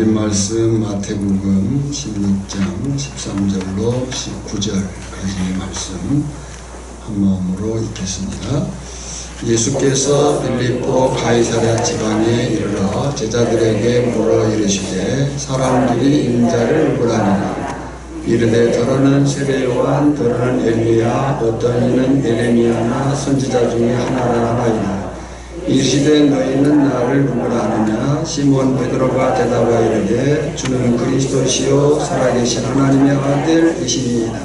하나님 말씀 마태복음 16장 13절로 19절까지의 말씀 한 마음으로 읽겠습니다. 예수께서 빌립보 가이사랴 지방에 이르러 제자들에게 물어 이르시되 사람들이 인자를 누구라니라. 이르되 더러는 세례요한 더러는 엘리야 어떤 이는 예레미야나 선지자 중에 하나라 하나이다. 이르시되 너희는 나를 누구라 하느냐. 시몬 베드로가 대답하여 이르되 주는 그리스도시요 살아계신 하나님의 아들이시니이다.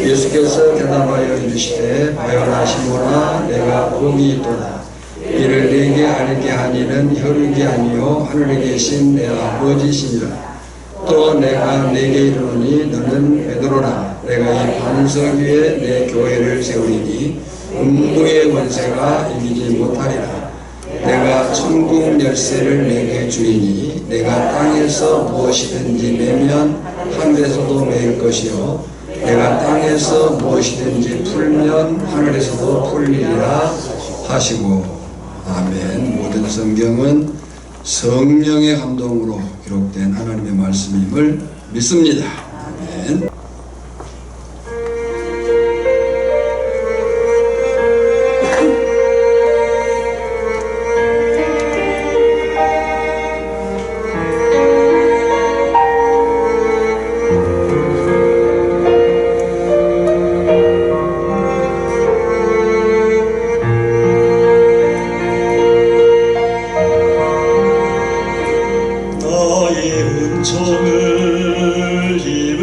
예수께서 대답하여 이르시되 바요나 시몬아 내가 복이 있도다. 이를 네게 알게 하니는 혈육이 아니요 하늘에 계신 내 아버지시니라. 또 내가 네게 이르노니 너는 베드로라. 내가 이 반석 위에 내 교회를 세우리니 음부의 권세가 이기지 못하리라. 내가 천국 열쇠를 내게 주리니 내가 땅에서 무엇이든지 매면 하늘에서도 매일 것이요 내가 땅에서 무엇이든지 풀면 하늘에서도 풀리리라 하시고. 아멘. 모든 성경은 성령의 감동으로 기록된 하나님의 말씀임을 믿습니다. 아멘. 은총을 입은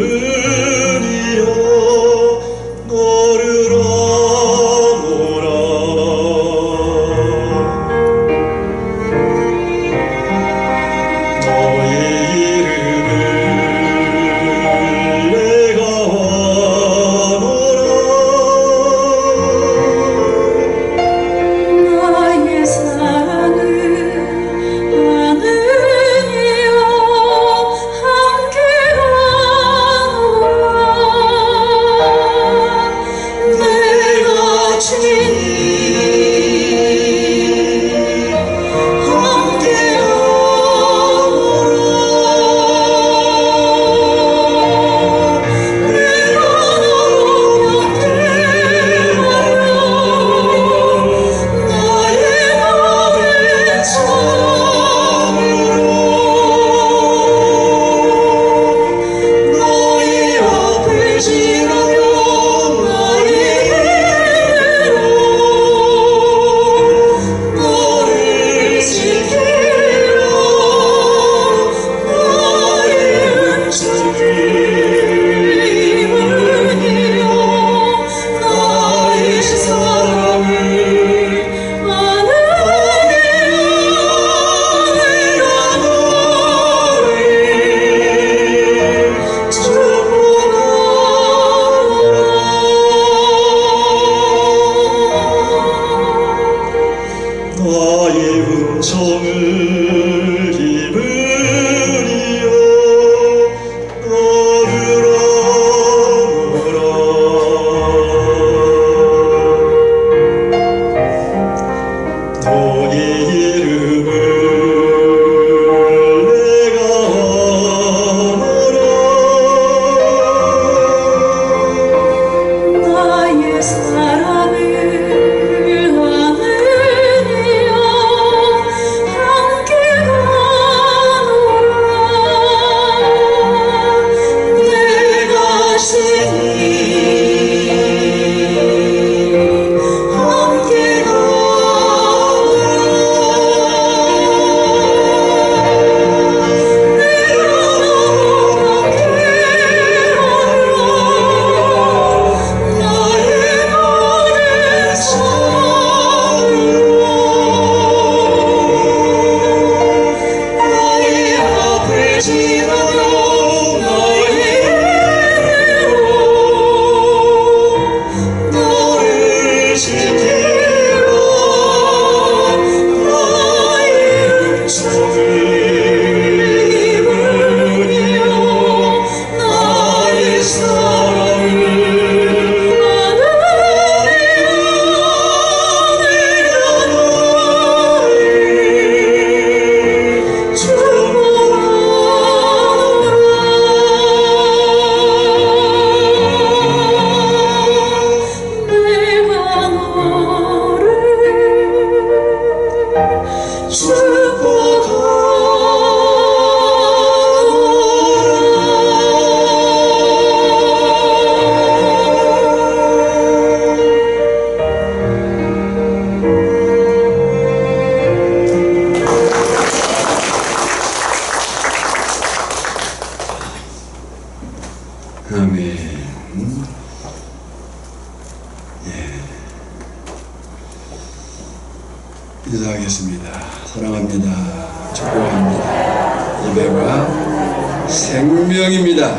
기도하겠습니다. 사랑합니다. 축복합니다. 예배가 생명입니다.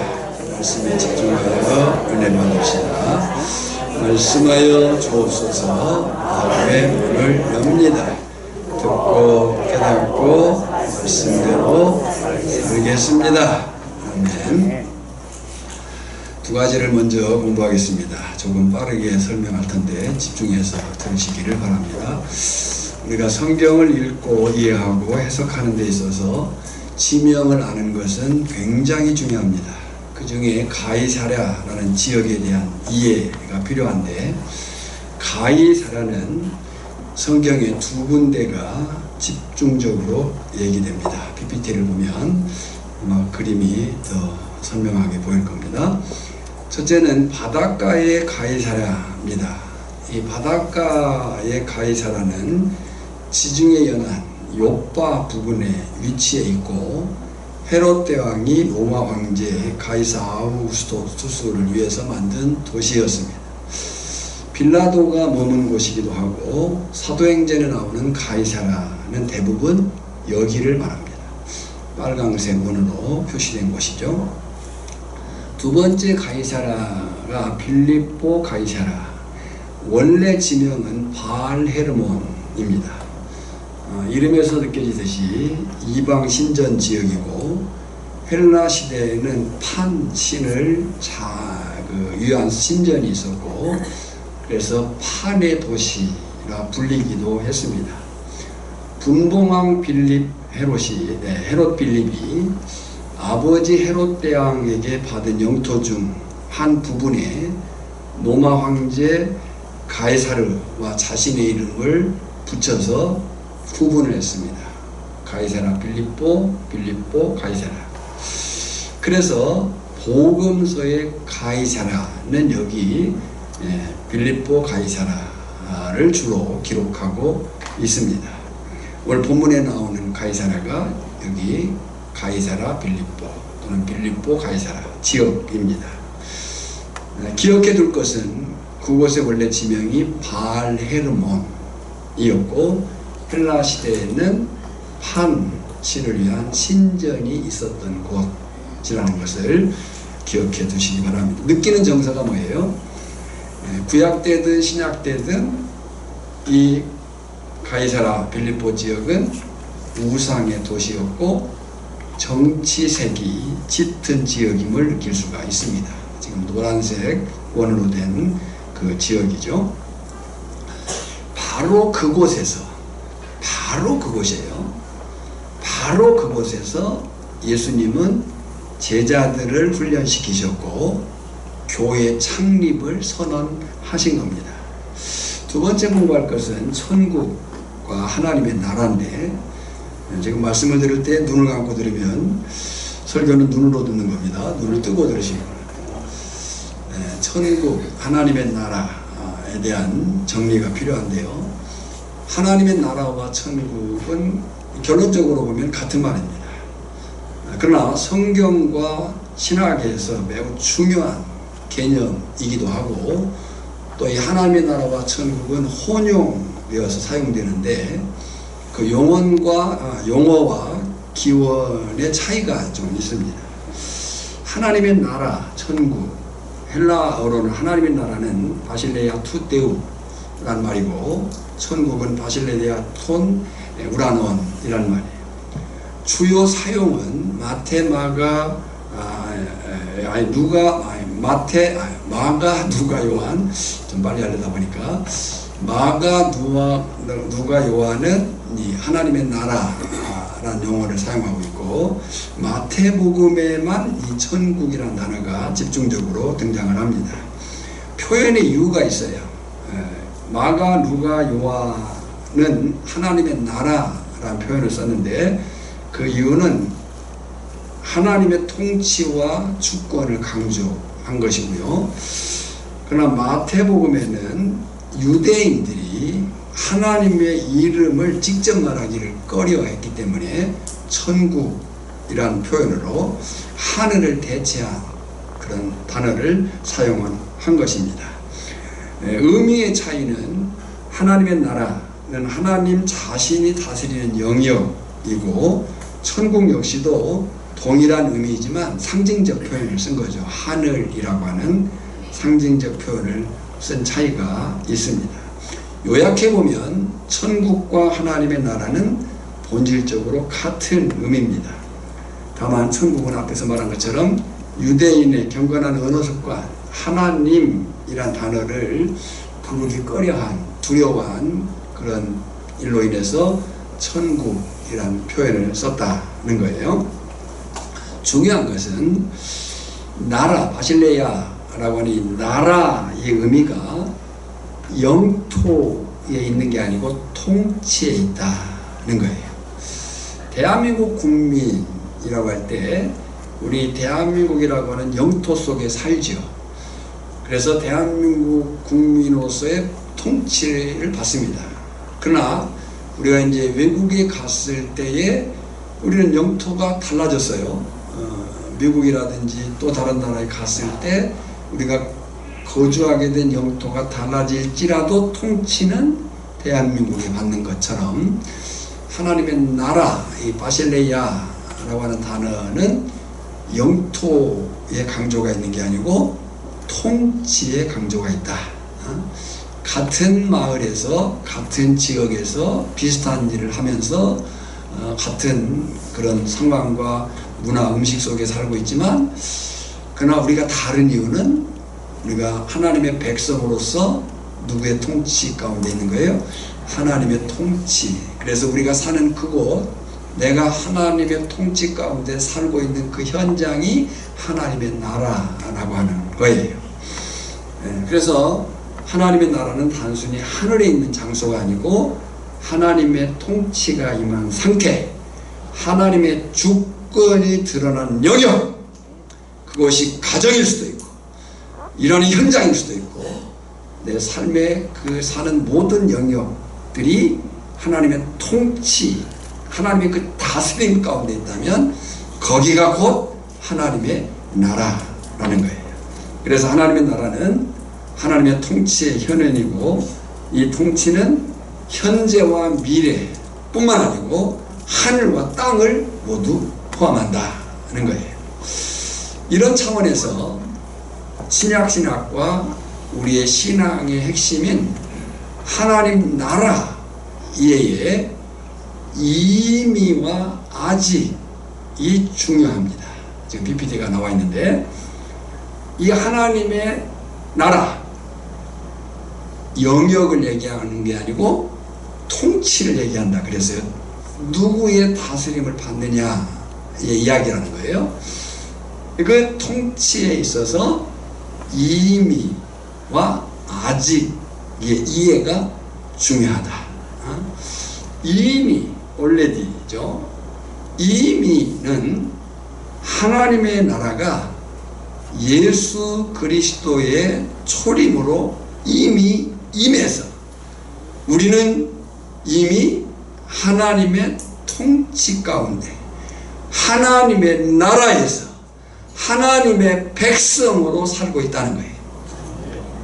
말씀에 집중하여 은혜를 받읍시다. 말씀하여 주옵소서. 마음의 문을 엽니다. 듣고 깨닫고 말씀대로 살겠습니다. 아멘. 두 가지를 먼저 공부하겠습니다. 조금 빠르게 설명할 텐데 집중해서 들으시기를 바랍니다. 우리가 성경을 읽고 이해하고 해석하는 데 있어서 지명을 아는 것은 굉장히 중요합니다. 그 중에 가이사랴라는 지역에 대한 이해가 필요한데, 가이사랴는 성경의 두 군데가 집중적으로 얘기됩니다. PPT를 보면 아마 그림이 더 선명하게 보일 겁니다. 첫째는 바닷가의 가이사랴입니다. 이 바닷가의 가이사랴는 지중해 연안 요파 부근에 위치해 있고, 헤롯 대왕이 로마 황제 가이사 아우구스토스를 위해서 만든 도시였습니다. 빌라도가 머문 곳이기도 하고, 사도행전에 나오는 가이사랴는 대부분 여기를 말합니다. 빨강색 원으로 표시된 곳이죠. 두 번째 가이사랴가 빌립보 가이사랴. 원래 지명은 바알헤르몬입니다. 이름에서 느껴지듯이 이방 신전 지역이고, 헬라 시대에는 판 신을 위한 신전이 있었고, 그래서 판의 도시라 불리기도 했습니다. 분봉왕 빌립 헤롯 빌립이 아버지 헤롯 대왕에게 받은 영토 중 한 부분에 로마 황제 가이사르와 자신의 이름을 붙여서 구분을 했습니다. 가이사랴 빌립보 가이사랴. 그래서 복음서의 가이사랴는 여기 빌립보 가이사랴를 주로 기록하고 있습니다. 오늘 본문에 나오는 가이사랴가 여기 가이사랴 빌립보 또는 빌립보 가이사랴 지역입니다. 기억해 둘 것은 그곳의 원래 지명이 바알헤르몬이었고, 헬라 시대에는 판 신을 위한 신전이 있었던 곳이라는 것을 기억해 두시기 바랍니다. 느끼는 정서가 뭐예요? 구약 때든 신약 때든 이 가이사랴 빌립보 지역은 우상의 도시였고 정치색이 짙은 지역임을 느낄 수가 있습니다. 지금 노란색 원으로 된 그 지역이죠. 바로 그곳이에요. 바로 그곳에서 예수님은 제자들을 훈련시키셨고 교회 창립을 선언하신 겁니다. 두 번째 공부할 것은 천국과 하나님의 나라인데, 지금 말씀을 들을 때 눈을 감고 들으면 설교는 눈으로 듣는 겁니다. 눈을 뜨고 들으시기 바랍니다. 천국, 하나님의 나라에 대한 정리가 필요한데요. 하나님의 나라와 천국은 결론적으로 보면 같은 말입니다. 그러나 성경과 신학에서 매우 중요한 개념이기도 하고, 또 이 하나님의 나라와 천국은 혼용되어서 사용되는데, 그 용어와 기원의 차이가 좀 있습니다. 하나님의 나라, 천국, 헬라어로는 하나님의 나라는 바실레아 투데우라는 말이고, 천국은 바실레아 톤 우라논이라는 말이에요. 주요 사용은 마가, 누가, 요한, 좀 빨리 하려다 보니까 마가, 누가, 요한은 이 하나님의 나라라는 용어를 사용하고 있고, 마태복음에만 이 천국이라는 단어가 집중적으로 등장을 합니다. 표현의 이유가 있어요. 마가, 누가, 요한은 하나님의 나라라는 표현을 썼는데, 그 이유는 하나님의 통치와 주권을 강조한 것이고요. 그러나 마태복음에는 유대인들이 하나님의 이름을 직접 말하기를 꺼려했기 때문에 천국이라는 표현으로 하늘을 대체한 그런 단어를 사용한 것입니다. 의미의 차이는 하나님의 나라, 하나님 자신이 다스리는 영역이고, 천국 역시도 동일한 의미이지만 상징적 표현을 쓴 거죠. 하늘이라고 하는 상징적 표현을 쓴 차이가 있습니다. 요약해 보면 천국과 하나님의 나라는 본질적으로 같은 의미입니다. 다만 천국은 앞에서 말한 것처럼 유대인의 경건한 언어 습관, 하나님이란 단어를 부르기 꺼려한, 두려워한 그런 일로 인해서 천국이란 표현을 썼다는 거예요. 중요한 것은 나라, 바실레야라고 하는 이 나라의 의미가 영토에 있는 게 아니고 통치에 있다는 거예요. 대한민국 국민이라고 할 때 우리 대한민국이라고 하는 영토 속에 살죠. 그래서 대한민국 국민으로서의 통치를 받습니다. 그러나 우리가 이제 외국에 갔을 때에 우리는 영토가 달라졌어요. 미국이라든지 또 다른 나라에 갔을 때 우리가 거주하게 된 영토가 달라질지라도 통치는 대한민국이 받는 것처럼 하나님의 나라, 이 바실레야라고 하는 단어는 영토의 강조가 있는 게 아니고 통치의 강조가 있다. 같은 마을에서 같은 지역에서 비슷한 일을 하면서 같은 그런 상황과 문화, 음식 속에 살고 있지만, 그러나 우리가 다른 이유는 우리가 하나님의 백성으로서 누구의 통치 가운데 있는 거예요? 하나님의 통치. 그래서 우리가 사는 그곳, 내가 하나님의 통치 가운데 살고 있는 그 현장이 하나님의 나라라고 하는 거예요. 그래서 하나님의 나라는 단순히 하늘에 있는 장소가 아니고 하나님의 통치가 임한 상태, 하나님의 주권이 드러난 영역, 그것이 가정일 수도 있고 일하는 현장일 수도 있고 내 삶의 그 사는 모든 영역들이 하나님의 통치, 하나님의 그 다스림 가운데 있다면 거기가 곧 하나님의 나라라는 거예요. 그래서 하나님의 나라는 하나님의 통치의 현현이고, 이 통치는 현재와 미래 뿐만 아니고 하늘과 땅을 모두 포함한다는 거예요. 이런 차원에서 신약신학과 우리의 신앙의 핵심인 하나님 나라 이외에 이미와 아직이 중요합니다. 지금 PPT가 나와 있는데, 이 하나님의 나라, 영역을 얘기하는 게 아니고 통치를 얘기한다 그랬어요. 누구의 다스림을 받느냐의 이야기라는 거예요. 그 통치에 있어서 이미와 아직의 이해가 중요하다. 이미, already죠. 이미는 하나님의 나라가 예수 그리스도의 초림으로 이미 임해서 우리는 이미 하나님의 통치 가운데 하나님의 나라에서 하나님의 백성으로 살고 있다는 거예요.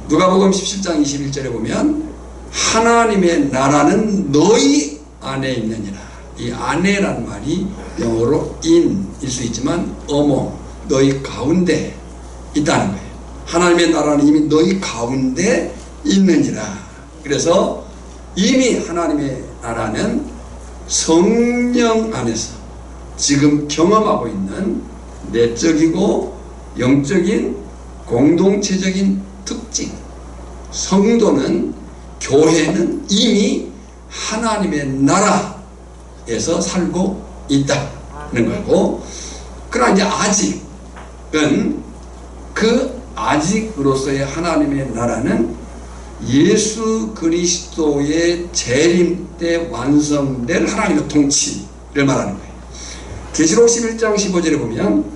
누가복음 17장 21절에 보면 하나님의 나라는 너희 안에 있느니라. 이 안에란 말이 영어로 in일 수 있지만 among, 너희 가운데 있다는 거예요. 하나님의 나라는 이미 너희 가운데 있느니라. 그래서 이미 하나님의 나라는 성령 안에서 지금 경험하고 있는 내적이고 영적인 공동체적인 특징, 성도는, 교회는 이미 하나님의 나라에서 살고 있다는 거고, 그러나 이제 아직은 그 아직으로서의 하나님의 나라는 예수 그리스도의 재림 때 완성될 하나님의 통치를 말하는 거예요. 계시록 11장 15절에 보면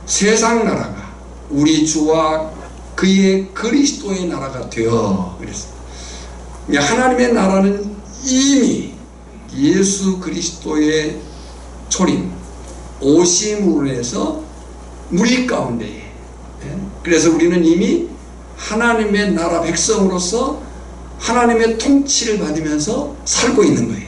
세상 나라가 우리 주와 그의 그리스도의 나라가 되어 그랬어요. 하나님의 나라는 이미 예수 그리스도의 초림, 오심으로 해서 우리 가운데, 그래서 우리는 이미 하나님의 나라 백성으로서 하나님의 통치를 받으면서 살고 있는 거예요.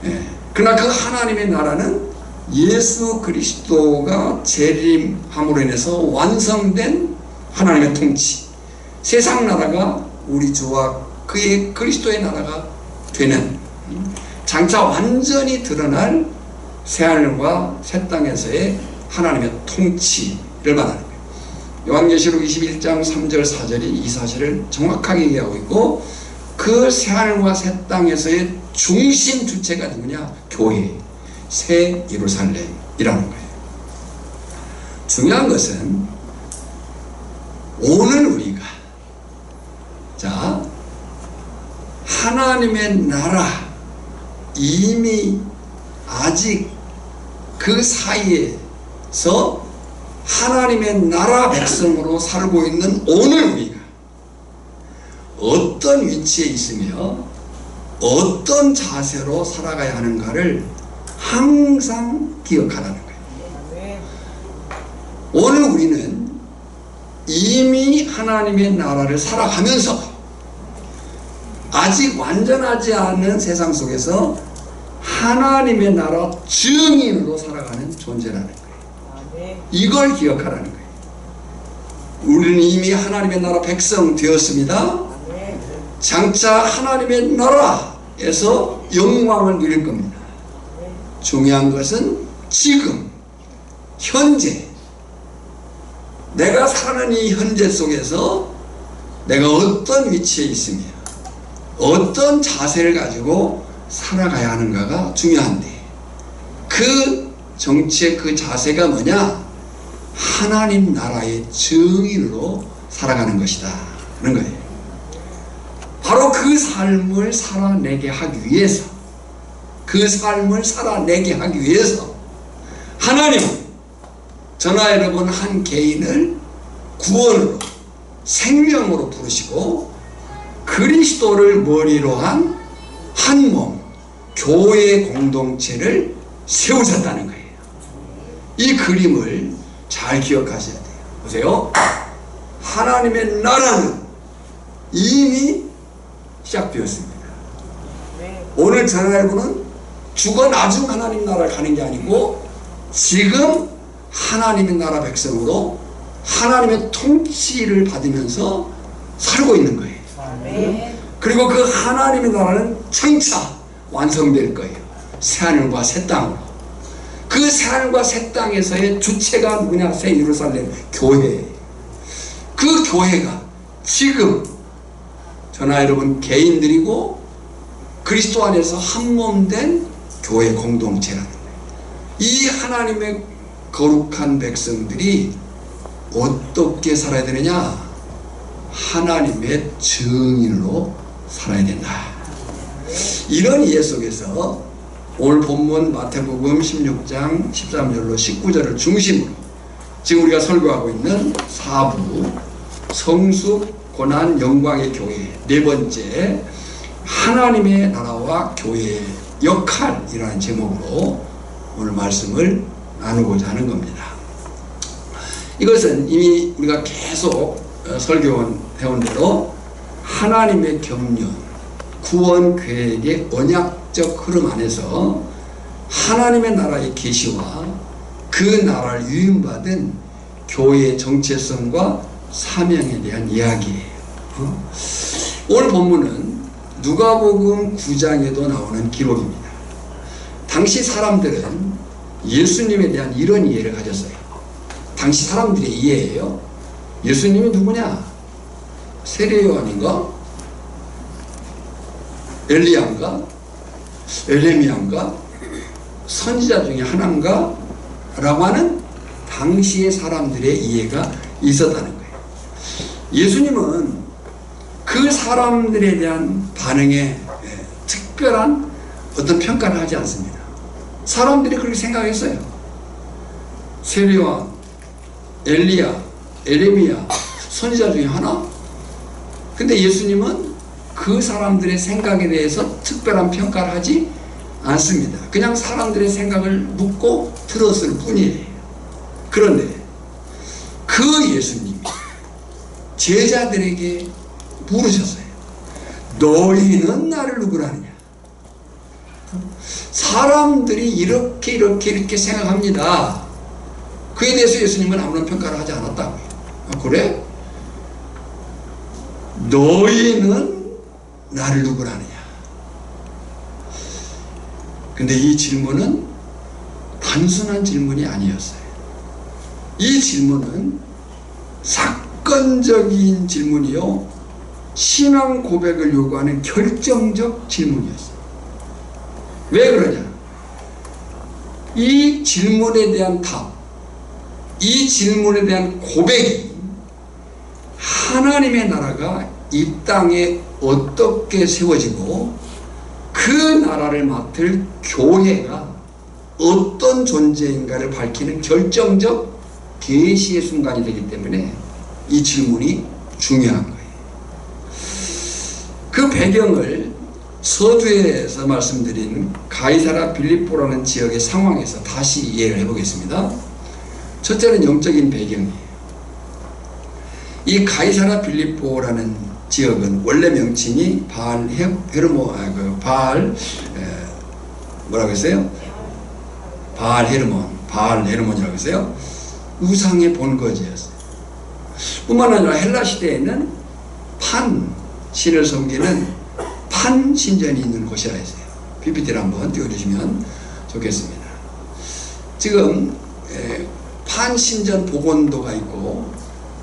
예. 그러나 그 하나님의 나라는 예수 그리스도가 재림함으로 인해서 완성된 하나님의 통치, 세상 나라가 우리 주와 그의 그리스도의 나라가 되는, 장차 완전히 드러날 새하늘과 새 땅에서의 하나님의 통치를 말하는 거예요. 요한계시록 21장 3절 4절이 이 사실을 정확하게 얘기하고 있고, 그 새하늘과 새 땅에서의 중심 주체가 누구냐? 교회, 새 예루살렘이라는 거예요. 중요한 것은 오늘 우리가 하나님의 나라, 이미 아직 그 사이에서 하나님의 나라 백성으로 살고 있는 오늘 우리가 어떤 위치에 있으며 어떤 자세로 살아가야 하는가를 항상 기억하라는 거예요. 오늘 우리는 이미 하나님의 나라를 살아가면서 아직 완전하지 않은 세상 속에서 하나님의 나라 증인으로 살아가는 존재라는 거예요. 이걸 기억하라는 거예요. 우리는 이미 하나님의 나라 백성 되었습니다. 장차 하나님의 나라에서 영광을 누릴 겁니다. 중요한 것은 지금 현재 내가 사는 이 현재 속에서 내가 어떤 위치에 있으며 어떤 자세를 가지고 살아가야 하는가가 중요한데, 그 정치의 그 자세가 뭐냐? 하나님 나라의 증인으로 살아가는 것이다 하는 거예요. 바로 그 삶을 살아내게 하기 위해서, 그 삶을 살아내게 하기 위해서 하나님은 저나 여러분 한 개인을 구원으로, 생명으로 부르시고 그리스도를 머리로 한 한 몸, 교회 공동체를 세우셨다는 거예요. 이 그림을 잘 기억하셔야 돼요. 보세요. 하나님의 나라는 이미 시작되었습니다. 오늘 저나 여러분은 죽어나중 하나님 나라를 가는 게 아니고 지금 하나님의 나라 백성으로 하나님의 통치를 받으면서 살고 있는 거예요. 그리고 그 하나님의 나라는 장차 완성될 거예요. 새하늘과 새 땅으로. 그 새하늘과 새 땅에서의 주체가 누구냐? 새 예루살렘 교회예요. 그 교회가 지금 저나 여러분 개인들이고 그리스도 안에서 한 몸 된 교회 공동체라는 거예요. 이 하나님의 거룩한 백성들이 어떻게 살아야 되느냐? 하나님의 증인으로 살아야 된다. 이런 이해 속에서 오늘 본문 마태복음 16장 13절로 19절을 중심으로 지금 우리가 설교하고 있는 4부 성숙, 고난, 영광의 교회, 네 번째 하나님의 나라와 교회의 역할이라는 제목으로 오늘 말씀을 나누고자 하는 겁니다. 이것은 이미 우리가 계속 설교해온 대로 하나님의 경륜, 구원 계획의 언약적 흐름 안에서 하나님의 나라의 계시와 그 나라를 위임받은 교회의 정체성과 사명에 대한 이야기예요. 오늘 본문은 누가복음 9장에도 나오는 기록입니다. 당시 사람들은 예수님에 대한 이런 이해를 가졌어요. 당시 사람들의 이해예요. 예수님이 누구냐? 세례요한인가? 엘리야인가? 에레미야인가? 선지자 중에 하나인가? 라고 하는 당시의 사람들의 이해가 있었다는 거예요. 예수님은 그 사람들에 대한 반응에 특별한 어떤 평가를 하지 않습니다. 사람들이 그렇게 생각했어요. 세례요한, 엘리야, 에레미야, 선지자 중에 하나? 근데 예수님은 그 사람들의 생각에 대해서 특별한 평가를 하지 않습니다. 그냥 사람들의 생각을 묻고 들었을 뿐이에요. 그런데 그 예수님이 제자들에게 물으셨어요. 너희는 나를 누구라느냐. 사람들이 이렇게 생각합니다. 그에 대해서 예수님은 아무런 평가를 하지 않았다고요. 그래? 너희는 나를 누구라느냐. 근데 이 질문은 단순한 질문이 아니었어요. 이 질문은 사건적인 질문이요, 신앙 고백을 요구하는 결정적 질문이었어요. 왜 그러냐? 이 질문에 대한 답, 이 질문에 대한 고백이 하나님의 나라가 이 땅에 어떻게 세워지고 그 나라를 맡을 교회가 어떤 존재인가를 밝히는 결정적 계시의 순간이 되기 때문에 이 질문이 중요한 거예요. 그 배경을 서두에서 말씀드린 가이사랴 빌립보라는 지역의 상황에서 다시 이해를 해보겠습니다. 첫째는 영적인 배경이에요. 이 가이사랴 빌립보라는 지역은 원래 명칭이 바알 뭐라고 했어요? 바알 헤르몬이라고 했어요. 우상의 본거지였어요. 뿐만 아니라 헬라 시대에는 판 신을 섬기는 판 신전이 있는 곳이라 했어요. PPT를 한번 띄워주시면 좋겠습니다. 지금 판 신전 복원도가 있고,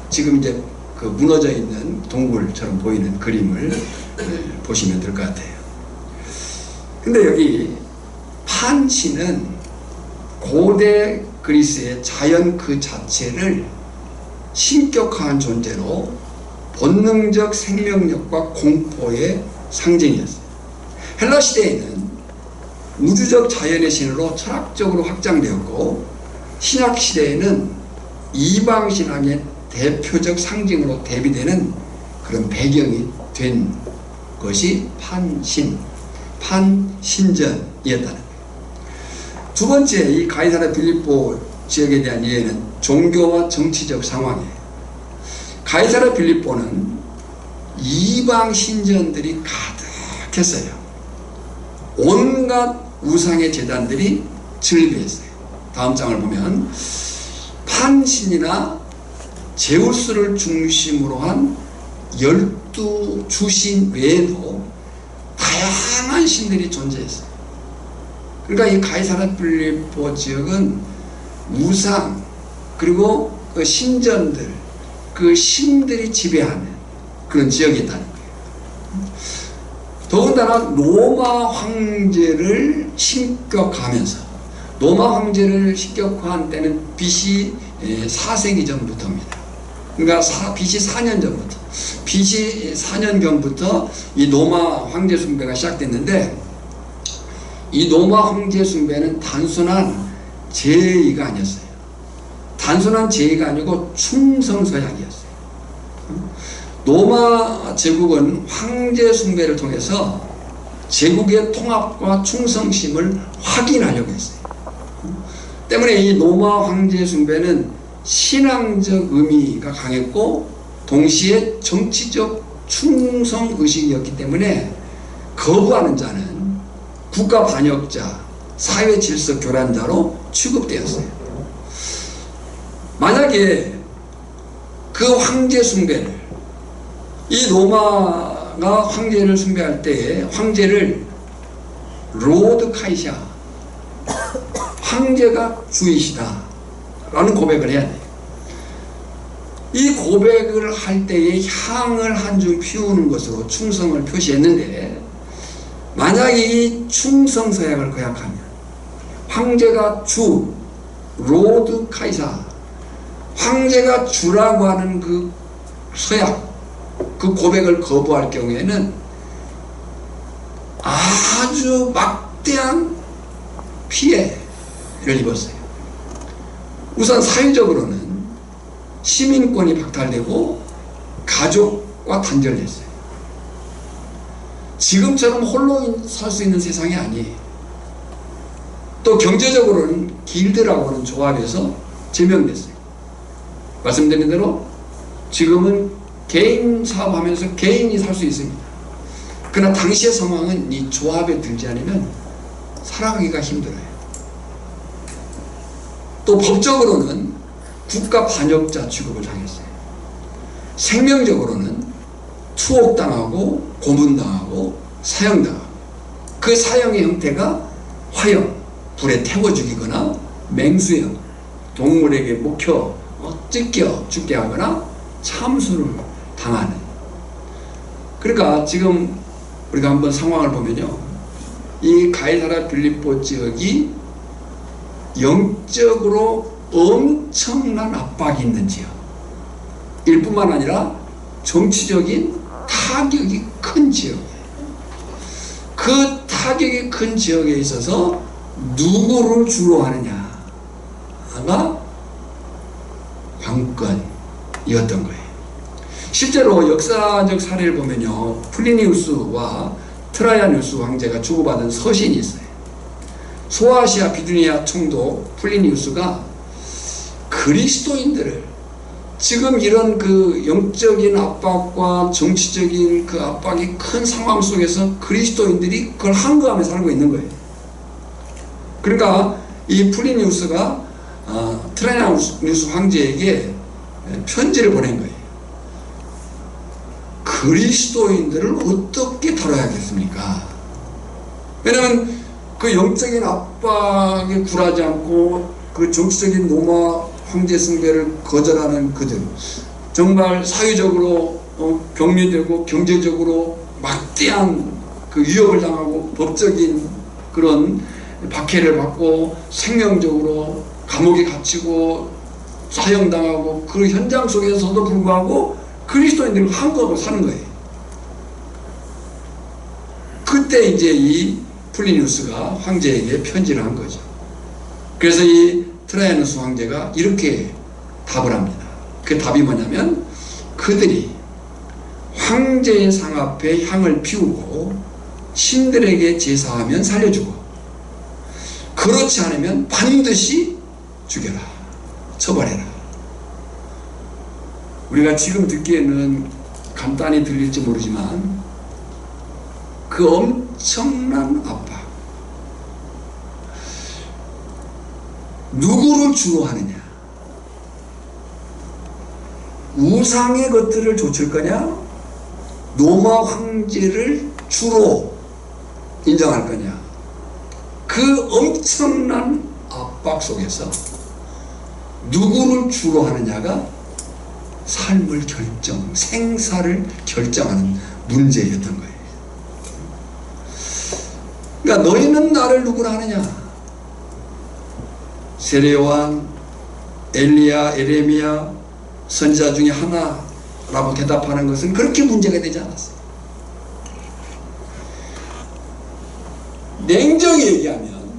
지금 이제 그 무너져 있는 동굴처럼 보이는 그림을 보시면 될 것 같아요. 근데 여기 판신은 고대 그리스의 자연 그 자체를 신격화한 존재로 본능적 생명력과 공포의 상징이었어요. 헬라 시대에는 우주적 자연의 신으로 철학적으로 확장되었고, 신약 시대에는 이방 신앙의 대표적 상징으로 대비되는 그런 배경이 된 것이 판신전이었다는 거예요. 두 번째, 이 가이사랴 빌립보 지역에 대한 이해는 종교와 정치적 상황이에요. 가이사랴 빌립보는 이방 신전들이 가득했어요. 온갖 우상의 제단들이 즐비했어요. 다음 장을 보면 판신이나 제우스를 중심으로 한 12주신 외에도 다양한 신들이 존재했어요. 그러니까 이 가이사랴 빌립보 지역은 우상, 그리고 그 신전들, 그 신들이 지배하는 그런 지역이었다는 거예요. 더군다나 로마 황제를 신격화하면서, 로마 황제를 신격화한 때는 BC 4세기 전부터입니다. 그러니까 BC 4년 전부터, BC 4년경부터 이 로마 황제 숭배가 시작됐는데, 이 로마 황제 숭배는 단순한 제의가 아니었어요. 단순한 제의가 아니고 충성서약이었어요. 로마 제국은 황제 숭배를 통해서 제국의 통합과 충성심을 확인하려고 했어요. 때문에 이 로마 황제 숭배는 신앙적 의미가 강했고 동시에 정치적 충성의식이었기 때문에 거부하는 자는 국가 반역자, 사회 질서 교란자로 취급되었어요. 만약에 그 황제 숭배를, 이 로마가 황제를 숭배할 때에 황제를 로드 카이샤, 황제가 주이시다 라는 고백을 해야 돼요. 이 고백을 할 때에 향을 한 줌 피우는 것으로 충성을 표시했는데, 만약에 이 충성서약을 거약하면 황제가 주, 로드 카이사, 황제가 주라고 하는 그 서약, 그 고백을 거부할 경우에는 아주 막대한 피해를 입었어요. 우선 사회적으로는 시민권이 박탈되고 가족과 단절됐어요. 지금처럼 홀로 살 수 있는 세상이 아니에요. 또 경제적으로는 길드라고 하는 조합에서 제명됐어요. 말씀드린 대로 지금은 개인 사업하면서 개인이 살 수 있습니다. 그러나 당시의 상황은 이 조합에 들지 않으면 살아가기가 힘들어요. 또 법적으로는 국가 반역자 취급을 당했어요. 생명적으로는 투옥당하고 고문당하고 사형당하고, 그 사형의 형태가 화형, 불에 태워 죽이거나 맹수형, 동물에게 먹혀 찢겨 죽게 하거나 참수를 당하는. 그러니까 지금 우리가 한번 상황을 보면요, 이 가이사랴 빌립보 지역이 영적으로 엄청난 압박이 있는 지역 일 뿐만 아니라 정치적인 타격이 큰 지역. 그 타격이 큰 지역에 있어서 누구를 주로 하느냐가 관건이었던 거예요. 실제로 역사적 사례를 보면요, 플리니우스와 트라이아누스 황제가 주고받은 서신이 있어요. 소아시아 비두니아 총독 플리니우스가 그리스도인들을, 지금 이런 그 영적인 압박과 정치적인 그 압박이 큰 상황 속에서 그리스도인들이 그걸 한가하며 살고 있는 거예요. 그러니까 이 플리니우스가 트라이아누스 황제에게 편지를 보낸 거예요. 그리스도인들을 어떻게 다뤄야겠습니까? 왜냐하면 그 영적인 압박에 굴하지 않고 그 정치적인 로마 황제 숭배를 거절하는 그들, 정말 사회적으로 격리되고 경제적으로 막대한 그 위협을 당하고 법적인 그런 박해를 받고 생명적으로 감옥에 갇히고 사형당하고 그 현장 속에서도 불구하고 그리스도인들을 한가하고 사는 거예요. 그때 이제 이 플리니우스가 황제에게 편지를 한 거죠. 그래서 이 트라이아누스 황제가 이렇게 답을 합니다. 그 답이 뭐냐면, 그들이 황제의 상 앞에 향을 피우고 신들에게 제사하면 살려주고, 그렇지 않으면 반드시 죽여라, 처벌해라. 우리가 지금 듣기에는 간단히 들릴지 모르지만 그 엄청난 압박, 누구를 주로 하느냐, 우상의 것들을 좇을 거냐, 로마 황제를 주로 인정할 거냐, 그 엄청난 압박 속에서 누구를 주로 하느냐가 삶을 생사를 결정하는 문제였던 거예요. 그러니까 너희는 나를 누구라 하느냐? 세례 요한, 엘리야, 에레미야 선지자 중에 하나라고 대답하는 것은 그렇게 문제가 되지 않았어요. 냉정히 얘기하면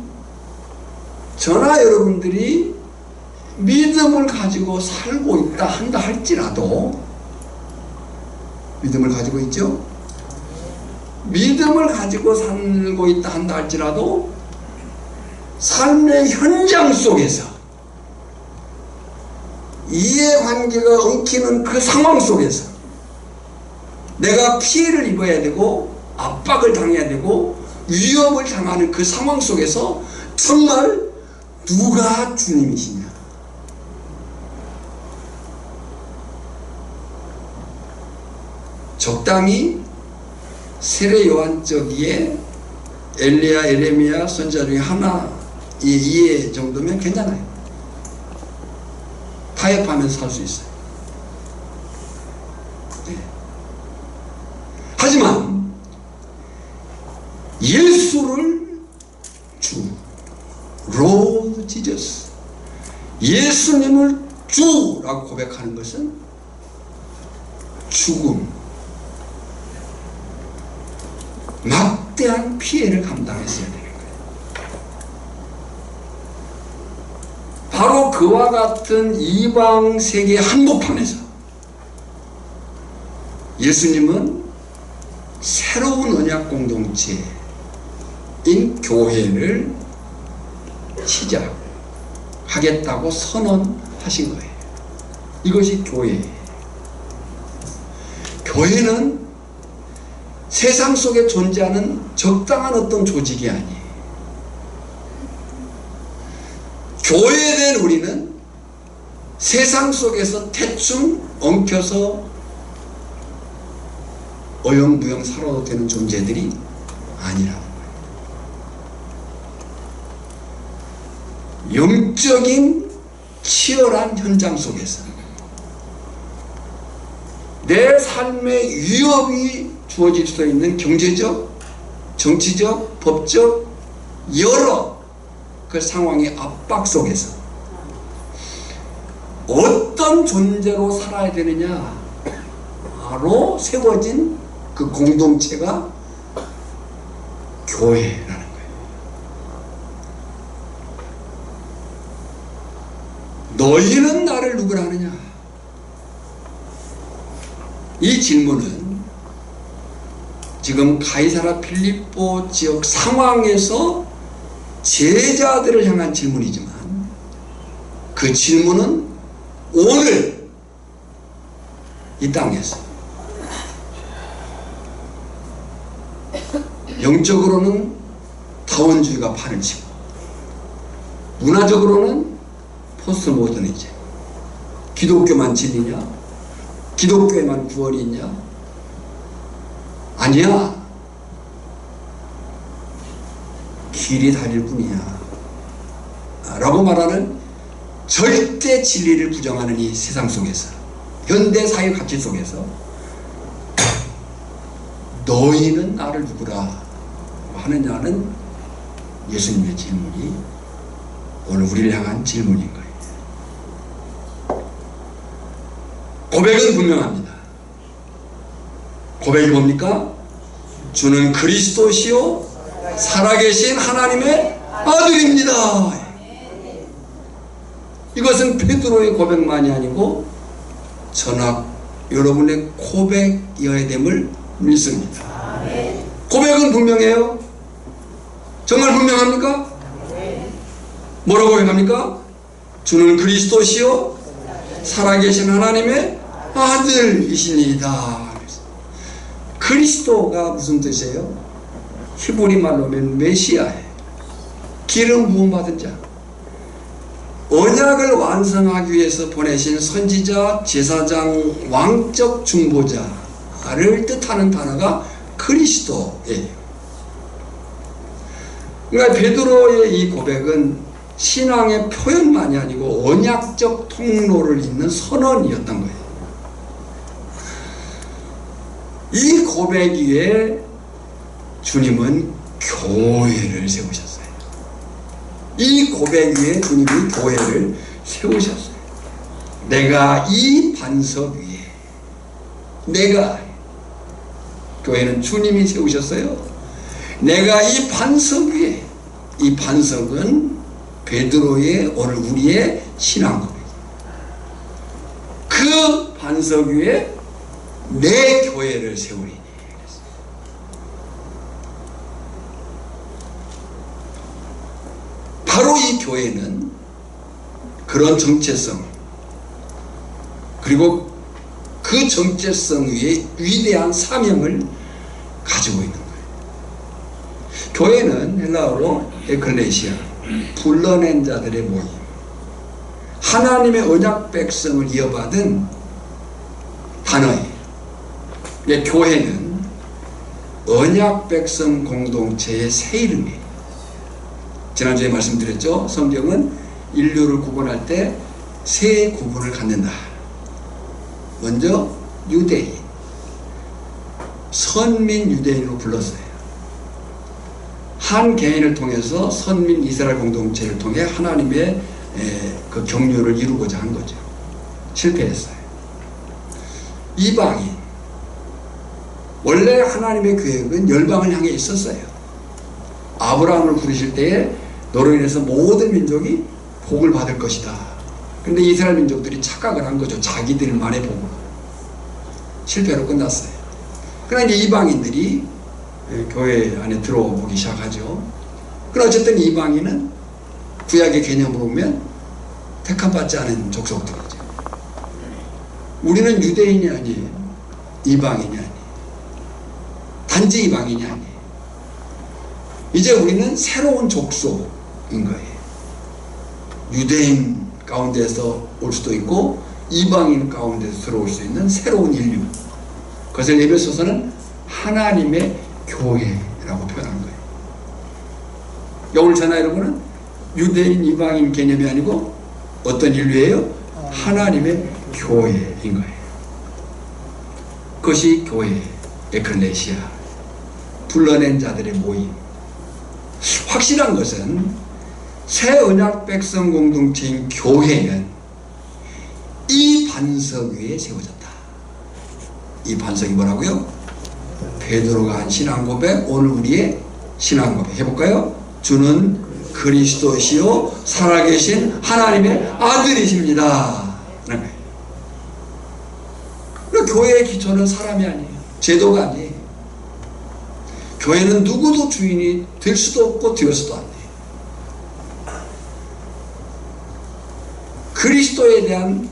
저나 여러분들이 믿음을 가지고 살고 있다 한다 할지라도, 믿음을 가지고 있죠? 믿음을 가지고 살고 있다 한다 할지라도 삶의 현장 속에서 이해관계가 엉키는 그 상황 속에서 내가 피해를 입어야 되고 압박을 당해야 되고 위협을 당하는 그 상황 속에서 정말 누가 주님이시냐? 적당히 세례 요한적이에 엘리야, 에레미야 선지자 중에 하나의 이해 정도면 괜찮아요. 타협하면서 살 수 있어요. 네. 하지만 예수를 주, Lord Jesus, 예수님을 주라고 고백하는 것은 죽음, 막대한 피해를 감당했어야 되는 거예요. 바로 그와 같은 이방 세계 한복판에서 예수님은 새로운 언약 공동체인 교회를 시작하겠다고 선언하신 거예요. 이것이 교회예요. 교회는 세상 속에 존재하는 적당한 어떤 조직이 아니에요. 교회에 대한 우리는 세상 속에서 대충 엉켜서 어영부영 살아도 되는 존재들이 아니라는 거예요. 영적인 치열한 현장 속에서 내 삶의 위협이 주어질 수 있는 경제적, 정치적, 법적 여러 그 상황의 압박 속에서 어떤 존재로 살아야 되느냐 바로 세워진 그 공동체가 교회라는 거예요. 너희는 나를 누구라 하느냐? 이 질문은 지금 가이사라 필립보 지역 상황에서 제자들을 향한 질문이지만 그 질문은 오늘 이 땅에서 영적으로는 다원주의가 판을 치고 문화적으로는 포스트 모더니즘, 기독교만 진리냐? 기독교에만 구원이 있냐? 아니야. 길이 다릴 뿐이야 라고 말하는 절대 진리를 부정하는 이 세상 속에서, 현대사회 가치 속에서 너희는 나를 누구라 하느냐는 예수님의 질문이 오늘 우리를 향한 질문인 거예요. 고백은 분명합니다. 고백이 뭡니까? 주는 그리스도시요 살아계신 하나님의 아들입니다. 이것은 베드로의 고백만이 아니고 전학 여러분의 고백이어야 됨을 믿습니다. 고백은 분명해요. 정말 분명합니까? 뭐라고 고백합니까? 주는 그리스도시요 살아계신 하나님의 아들이시니이다. 그리스도가 무슨 뜻이에요? 히브리 말로 하면 메시아예요. 기름 부음 받은 자. 언약을 완성하기 위해서 보내신 선지자, 제사장, 왕적 중보자를 뜻하는 단어가 그리스도예요. 그러니까 베드로의 이 고백은 신앙의 표현만이 아니고 언약적 통로를 잇는 선언이었던 거예요. 이 고백 위에 주님은 교회를 세우셨어요. 이 고백 위에 주님이 교회를 세우셨어요. 내가 이 반석 위에, 내가, 교회는 주님이 세우셨어요. 내가 이 반석 위에, 이 반석은 베드로의 오늘 우리의 신앙 고백이에요. 그 반석 위에 내 교회를 세우리니. 바로 이 교회는 그런 정체성, 그리고 그 정체성 위에 위대한 사명을 가지고 있는 거예요. 교회는 헬라어로 에클레시아, 불러낸 자들의 모임, 하나님의 언약 백성을 이어받은 단어예요. 교회는 언약 백성 공동체의 새 이름이에요. 지난주에 말씀드렸죠. 성경은 인류를 구분할 때 세 구분을 갖는다. 먼저 유대인, 선민 유대인으로 불렀어요. 한 개인을 통해서 선민 이스라엘 공동체를 통해 하나님의 그 경륜을 이루고자 한 거죠. 실패했어요. 이방인, 원래 하나님의 계획은 열방을 향해 있었어요. 아브라함을 부르실 때에 너로 인해서 모든 민족이 복을 받을 것이다. 그런데 이스라엘 민족들이 착각을 한 거죠. 자기들만의 복을. 실패로 끝났어요. 그러나 이제 이방인들이 교회 안에 들어오기 시작하죠. 그러나 어쨌든 이방인은 구약의 개념으로 보면 택함받지 않은 족속들이죠. 우리는 유대인이 아니에요. 이방인이 아니에요. 단지 이방인이 아니에요. 이제 우리는 새로운 족속인 거예요. 유대인 가운데서 올 수도 있고 이방인 가운데서 들어올 수 있는 새로운 인류. 그것을 에베소서는 하나님의 교회라고 표현한 거예요. 오늘 저나 여러분은 유대인 이방인 개념이 아니고 어떤 인류예요? 하나님의 교회인 거예요. 그것이 교회, 에클레시아, 불러낸 자들의 모임. 확실한 것은 새 언약 백성 공동체인 교회는 이 반석 위에 세워졌다. 이 반석이 뭐라고요? 베드로가 한 신앙 고백, 오늘 우리의 신앙 고백 해볼까요? 주는 그리스도시요 살아계신 하나님의 아들이십니다. 교회의 기초는 사람이 아니에요. 제도가 아니에요. 교회는 누구도 주인이 될 수도 없고 되어서도 안 돼요. 그리스도에 대한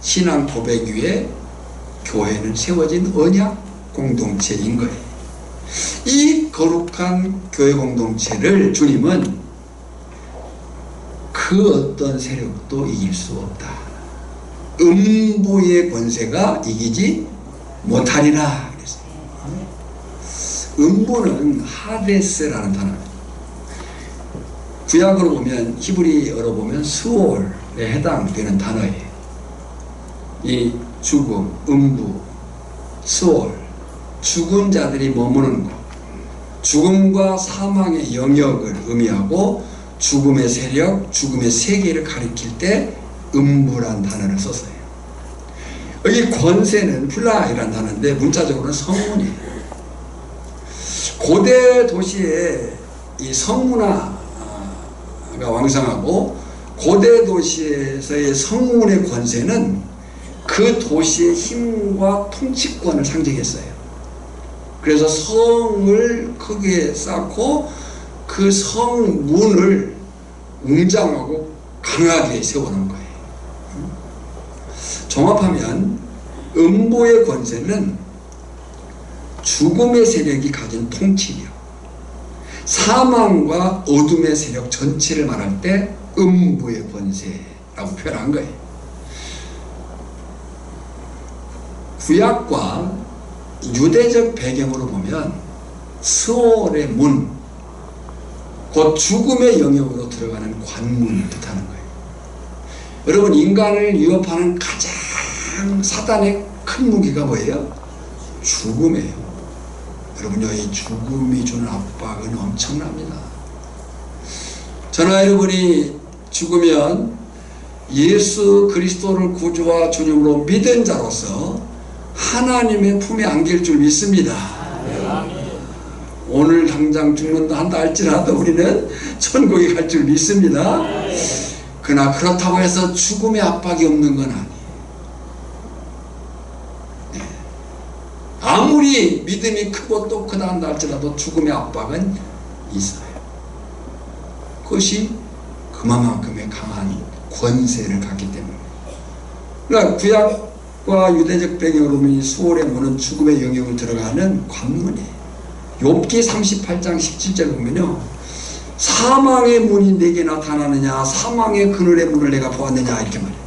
신앙 고백 위에 교회는 세워진 언약 공동체인 거예요. 이 거룩한 교회 공동체를 주님은 그 어떤 세력도 이길 수 없다. 음부의 권세가 이기지 못하리라 그랬어요. 음부는 하데스라는 단어입니다. 구약으로 보면 히브리어로 보면 스올에 해당되는 단어예요. 이 죽음, 음부, 스올, 죽은 자들이 머무는 곳, 죽음과 사망의 영역을 의미하고 죽음의 세력, 죽음의 세계를 가리킬 때 음부란 단어를 썼어요. 여기 권세는 플라이라는 단어인데 문자적으로는 성문이에요. 고대 도시에 이 성문화가 왕성하고 고대 도시에서의 성문의 권세는 그 도시의 힘과 통치권을 상징했어요. 그래서 성을 크게 쌓고 그 성문을 웅장하고 강하게 세워놓은 거예요. 종합하면 음부의 권세는 죽음의 세력이 가진 통치력, 사망과 어둠의 세력 전체를 말할 때 음부의 권세라고 표현한 거예요. 구약과 유대적 배경으로 보면 스올의 문, 곧 죽음의 영역으로 들어가는 관문을 뜻하는 거예요. 여러분, 인간을 위협하는 가장 사단의 큰 무기가 뭐예요? 죽음이에요. 여러분요, 이 죽음이 주는 압박은 엄청납니다. 저나 여러분이 죽으면 예수 그리스도를 구주와 주님으로 믿은 자로서 하나님의 품에 안길 줄 믿습니다. 오늘 당장 죽는다 한다 할지라도 우리는 천국에 갈 줄 믿습니다. 그러나 그렇다고 해서 죽음의 압박이 없는 건 아니에요. 아무리 믿음이 크고 또 크다 한다 할지라도 죽음의 압박은 있어요. 그것이 그만큼의 강한 권세를 갖기 때문에. 그러니까 구약과 유대적 배경으로 보면 수월의 문은 죽음의 영역을 들어가는 관문이에요. 욥기 38장 17절 보면요, 사망의 문이 내게 나타나느냐, 사망의 그늘의 문을 내가 보았느냐, 이렇게 말해요.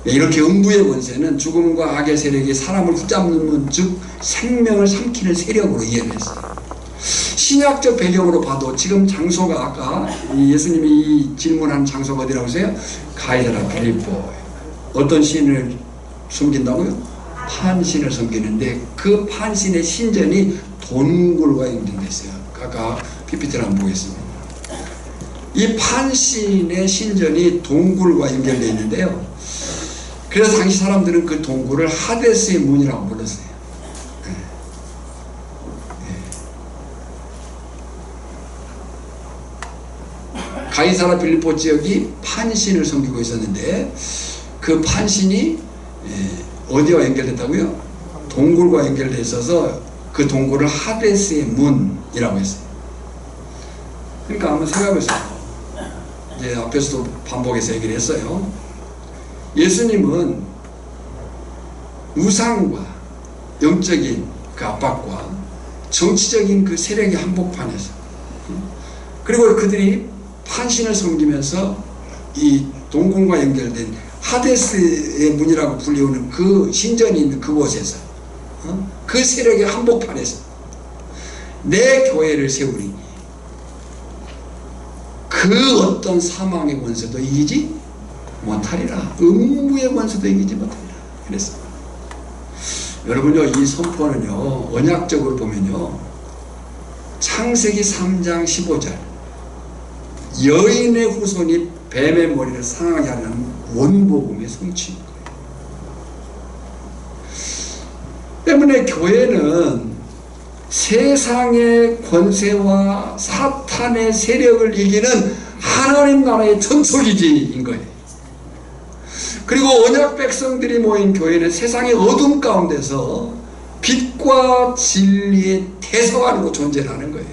이렇게 음부의 권세는 죽음과 악의 세력이 사람을 붙잡는, 즉 생명을 삼키는 세력으로 이해를 했어요. 신약적 배경으로 봐도 지금 장소가 아까 예수님이 질문한 장소가 어디라고 하세요? 가이사랴 빌립보. 어떤 신을 섬긴다고요? 판신을 섬기는데 그 판신의 신전이 동굴과 연결됐어요. 아까 PPT를 한번 보겠습니다. 이 판신의 신전이 동굴과 연결되어 있는데요. 그래서 당시 사람들은 그 동굴을 하데스의 문이라고 불렀어요. 가이사랴 빌립보 지역이 판신을 섬기고 있었는데 그 판신이 어디와 연결됐다고요? 동굴과 연결되어 있어서 그 동굴을 하데스의 문이라고 했어요. 그러니까 한번 생각해보세요. 이제 앞에서도 반복해서 얘기를 했어요. 예수님은 우상과 영적인 그 압박과 정치적인 그 세력의 한복판에서, 그리고 그들이 판신을 섬기면서 이 동궁과 연결된 하데스의 문이라고 불리우는 그 신전이 있는 그곳에서, 그 세력의 한복판에서 내 교회를 세우리 그 어떤 사망의 권세도 이기지 못하리라. 음부의 권세도 이기지 못하리라. 그래서 여러분요, 이 선포는요, 언약적으로 보면요, 창세기 3장 15절 여인의 후손이 뱀의 머리를 상하게 하는 원복음의 성취인 거예요. 때문에 교회는 세상의 권세와 사탄의 세력을 이기는 하나님 나라의 전초기지인 거예요. 그리고 언약 백성들이 모인 교회는 세상의 어둠 가운데서 빛과 진리의 대서관으로 존재하는 거예요.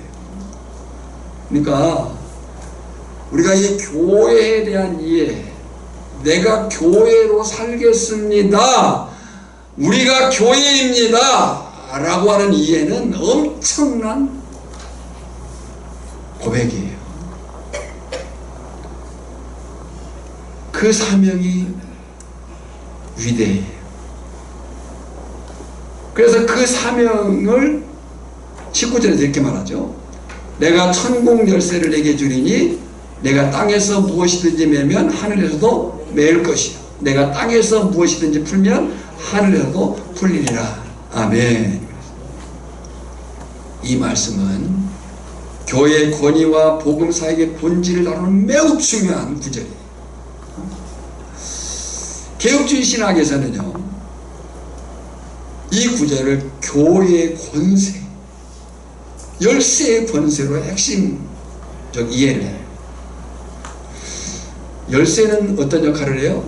그러니까 우리가 이 교회에 대한 이해, 내가 교회로 살겠습니다, 우리가 교회입니다 라고 하는 이해는 엄청난 고백이에요. 그 사명이 위대해요. 그래서 그 사명을 19절에서 이렇게 말하죠. 내가 천국 열쇠를 내게 주리니 내가 땅에서 무엇이든지 매면 하늘에서도 매일 것이요 내가 땅에서 무엇이든지 풀면 하늘에서도 풀리리라. 아멘. 이 말씀은 교회의 권위와 복음 사역의 본질을 다루는 매우 중요한 구절이에요. 개혁주의 신학에서는요, 이 구절을 교회의 권세, 열쇠의 권세로 핵심적 이해를 해요. 열쇠는 어떤 역할을 해요?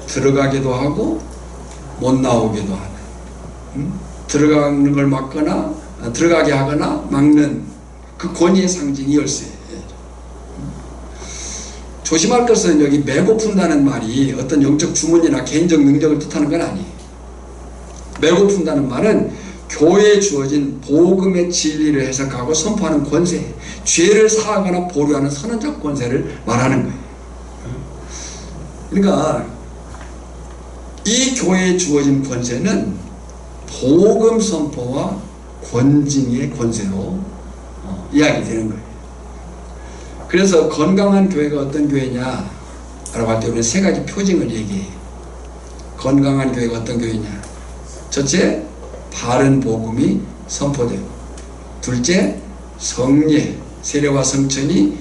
들어가기도 하고 못 나오기도 하는, 들어가는 걸 막거나 들어가게 하거나 막는 그 권위의 상징이 열쇠예요. 조심할 것은 여기 메고 푼다는 말이 어떤 영적 주문이나 개인적 능력을 뜻하는 건 아니에요. 메고 푼다는 말은 교회에 주어진 복음의 진리를 해석하고 선포하는 권세, 죄를 사하거나 보류하는 선언적 권세를 말하는 거예요. 그러니까 이 교회에 주어진 권세는 복음 선포와 권징의 권세로 이야기되는 거예요. 그래서 건강한 교회가 어떤 교회냐 라고 할 때 우리는 세 가지 표징을 얘기해요. 건강한 교회가 어떤 교회냐. 첫째, 바른 복음이 선포되고, 둘째, 성례, 세례와 성천이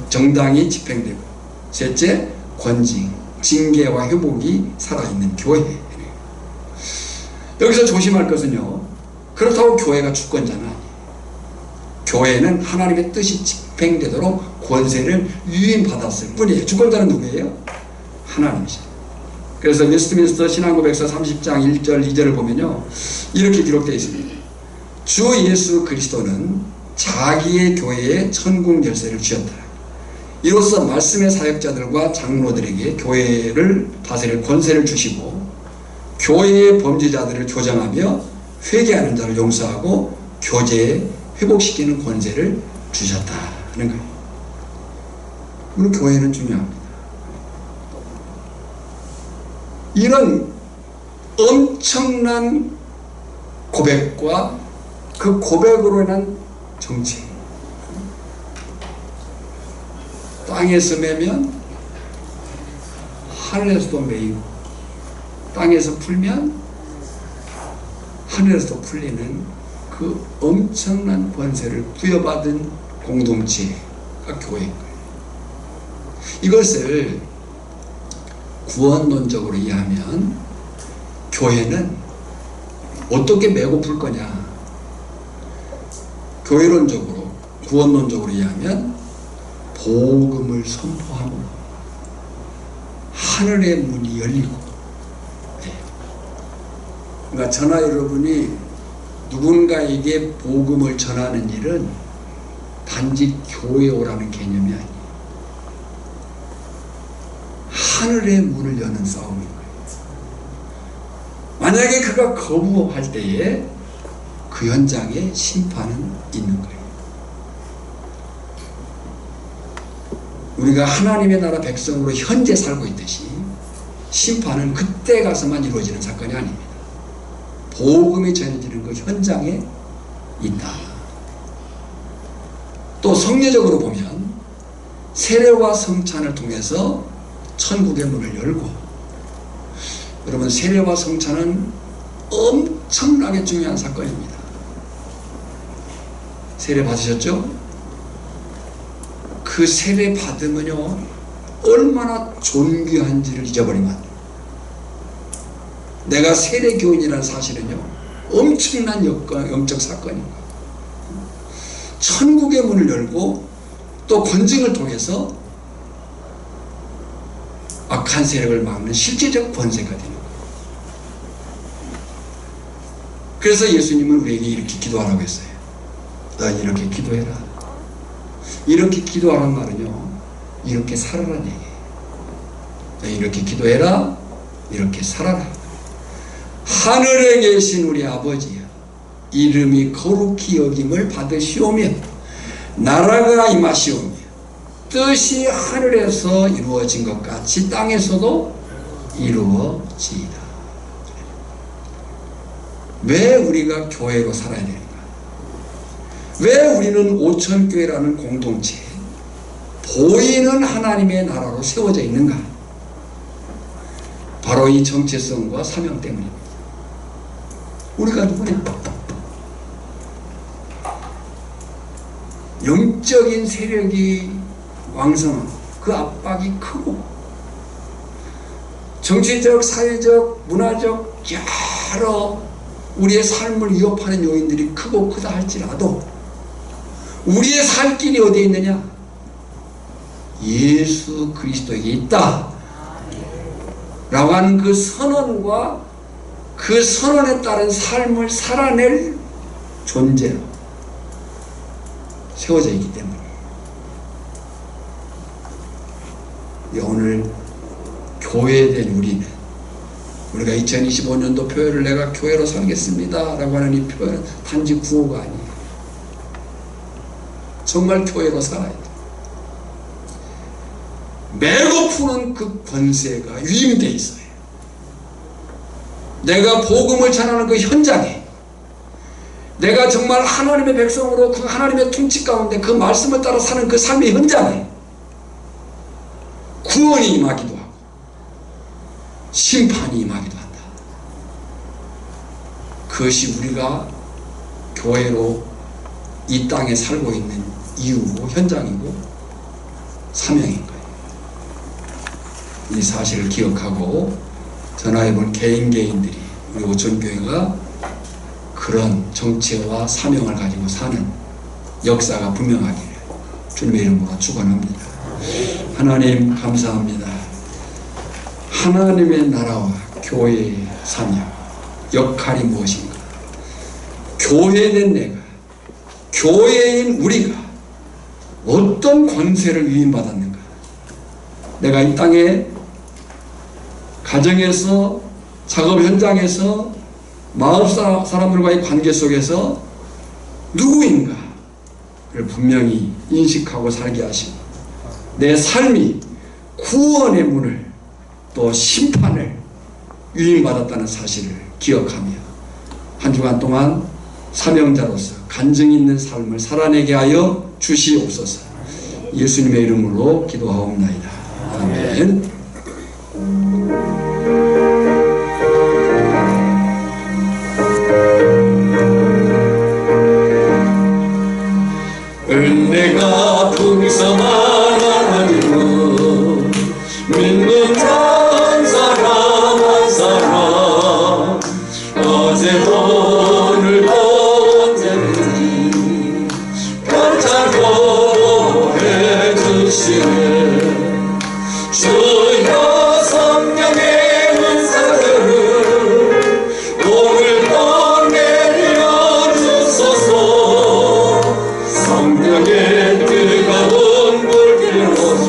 정당히 집행되고, 셋째, 권징, 징계와 회복이 살아있는 교회. 여기서 조심할 것은요, 그렇다고 교회가 주권자는 아니에요. 교회는 하나님의 뜻이 집행되도록 권세를 위임받았을 뿐이에요. 주권자는 누구예요? 하나님이죠. 그래서 웨스트민스터 신앙고백서 30장 1절 2절을 보면요, 이렇게 기록되어 있습니다. 주 예수 그리스도는 자기의 교회에 천국 열쇠를 주셨다. 이로써 말씀의 사역자들과 장로들에게 교회를 다스릴 권세를 주시고, 교회의 범죄자들을 교정하며 회개하는 자를 용서하고 교제에 회복시키는 권세를 주셨다는 거예요. 우리 교회는 중요합니다. 이런 엄청난 고백과 그 고백으로 인한 정치, 땅에서 매면 하늘에서도 매이고, 땅에서 풀면 하늘에서도 풀리는 그 엄청난 권세를 부여받은 공동체가 교회인 거예요. 이것을 구원론적으로 이해하면 교회는 어떻게 메고 풀 거냐. 교회론적으로, 구원론적으로 이해하면 복음을 선포하고 하늘의 문이 열리고, 그러니까 저나 여러분이 누군가에게 복음을 전하는 일은 단지 교회에 오라는 개념이 아니에요. 하늘의 문을 여는 싸움인 거예요. 만약에 그가 거부할 때에 그 현장에 심판은 있는 거예요. 우리가 하나님의 나라 백성으로 현재 살고 있듯이 심판은 그때 가서만 이루어지는 사건이 아닙니다. 복음이 전해지는 그 현장에 있다. 또 성례적으로 보면 세례와 성찬을 통해서 천국의 문을 열고, 여러분 세례와 성찬은 엄청나게 중요한 사건입니다. 세례 받으셨죠? 그 세례 받으면요 얼마나 존귀한지를 잊어버리면 안 돼요. 내가 세례 교인이라는 사실은요 엄청난 영적 사건입니다. 천국의 문을 열고 또 권징을 통해서 악한 세력을 막는 실제적 권세가 되는 거예요. 그래서 예수님은 우리에게 이렇게 기도하라고 했어요. 너 이렇게 기도해라. 이렇게 기도하라는 말은요 이렇게 살아라는 얘기예요. 너 이렇게 기도해라. 이렇게 살아라. 하늘에 계신 우리 아버지여, 이름이 거룩히 여김을 받으시오며 나라가 임하시오며 뜻이 하늘에서 이루어진 것 같이 땅에서도 이루어지이다. 왜 우리가 교회로 살아야 되는가? 왜 우리는 오천교회라는 공동체, 보이는 하나님의 나라로 세워져 있는가? 바로 이 정체성과 사명 때문입니다. 우리가 누구냐? 영적인 세력이 왕성한 그 압박이 크고, 정치적, 사회적, 문화적 여러 우리의 삶을 위협하는 요인들이 크고 크다 할지라도 우리의 살 길이 어디에 있느냐? 예수 그리스도에게 있다 라고 하는 그 선언과 그 선언에 따른 삶을 살아낼 존재로 세워져 있기 때문에 오늘 교회된 우리는, 우리가 2025년도 표현을 내가 교회로 살겠습니다 라고 하는 이 표현은 단지 구호가 아니에요. 정말 교회로 살아야 돼. 메고 푸는 그 권세가 위임되어 있어요. 내가 복음을 전하는 그 현장에, 내가 정말 하나님의 백성으로 그 하나님의 통치 가운데 그 말씀을 따라 사는 그 삶의 현장에 구원이 임하기도 하고 심판이 임하기도 한다. 그것이 우리가 교회로 이 땅에 살고 있는 이유고 현장이고 사명인 거예요. 이 사실을 기억하고 전화해본 개인들이 우리 오천교회가 그런 정체와 사명을 가지고 사는 역사가 분명하기를 주님의 이름으로 축원합니다. 하나님 감사합니다. 하나님의 나라와 교회의 사명, 역할이 무엇인가? 교회된 내가, 교회인 우리가 어떤 권세를 위임받았는가? 내가 이 땅에 가정에서, 작업 현장에서, 마을 사람들과의 관계 속에서 누구인가를 분명히 인식하고 살게 하시고, 내 삶이 구원의 문을 또 심판을 위임받았다는 사실을 기억하며 한 주간 동안 사명자로서 간증 있는 삶을 살아내게 하여 주시옵소서. 예수님의 이름으로 기도하옵나이다. 아멘. 은혜가 풍성한 하나님은 믿는 자 한 사람 한 사람 어제도 오늘도 언제든지 편찮고 해주시네. 주여 성령의 은사들을 오늘도 내려주소서. 성령의 뜨거운 불길로서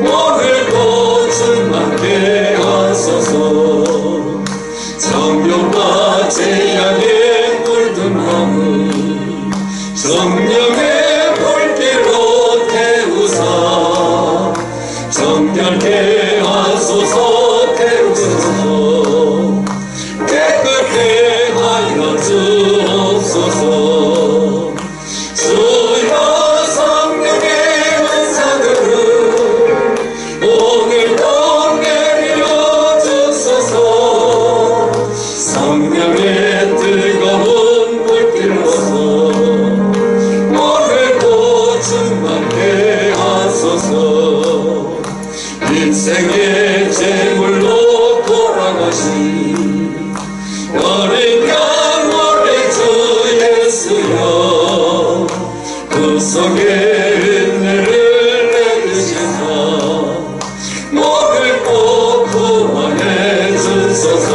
오늘도 충만케 하소서. 정욕과 재앙의 함께 하소서 태우소서 깨끗게 하여 주옵소서 주여 성령의 은사들을 오늘도 내려 주소서 성령의 뜨거운 불길로서 오늘도 충만케 하소서 인생의 제물로 돌아가신 어린 양 우리 주 예수여 구속의 은혜를 내주시사 목을 꼭 구원해 주소서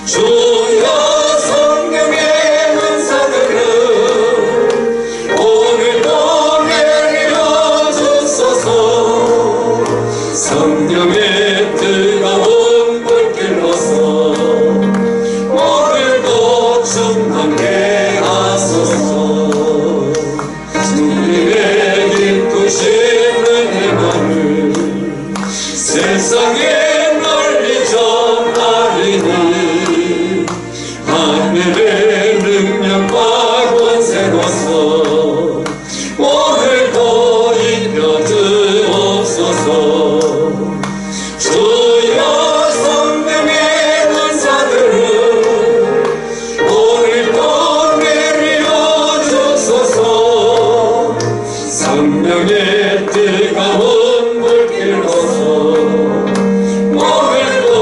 주여 성령의 은사들을 오늘도 내려 주소서 성령의 뜨거운 불길로서 오늘도 충만케 하소서 주님의 기쁘신 은혜만을 세상에 널리 전하리니 하늘의 능력과 권세로서 오늘도 입혀 주옵소서 주여 성령의 은사들을 오늘도 내려 주소서 성령의 뜨거운 불길로서 오늘도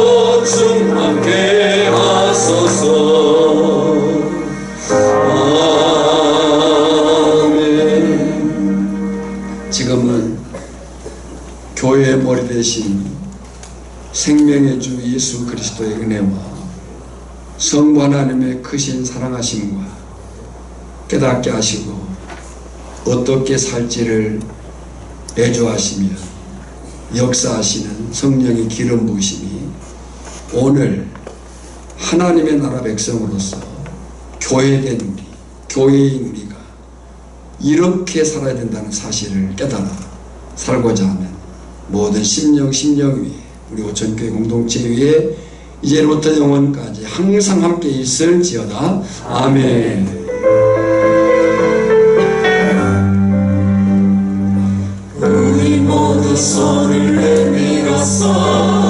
충만케 하소서 아멘. 지금은 교회의 머리 대신 생명의 주 예수 그리스도의 은혜와 성부 하나님의 크신 사랑하심과 깨닫게 하시고 어떻게 살지를 내주하시며 역사하시는 성령의 기름 부으심이 오늘 하나님의 나라 백성으로서 교회된 우리, 교회인 우리가 이렇게 살아야 된다는 사실을 깨달아 살고자 하는 모든 심령 위에 우리 오천교회 공동체 위에 이제부터 영원까지 항상 함께 있을지어다. 아멘. 우리 모두 손을 내밀어서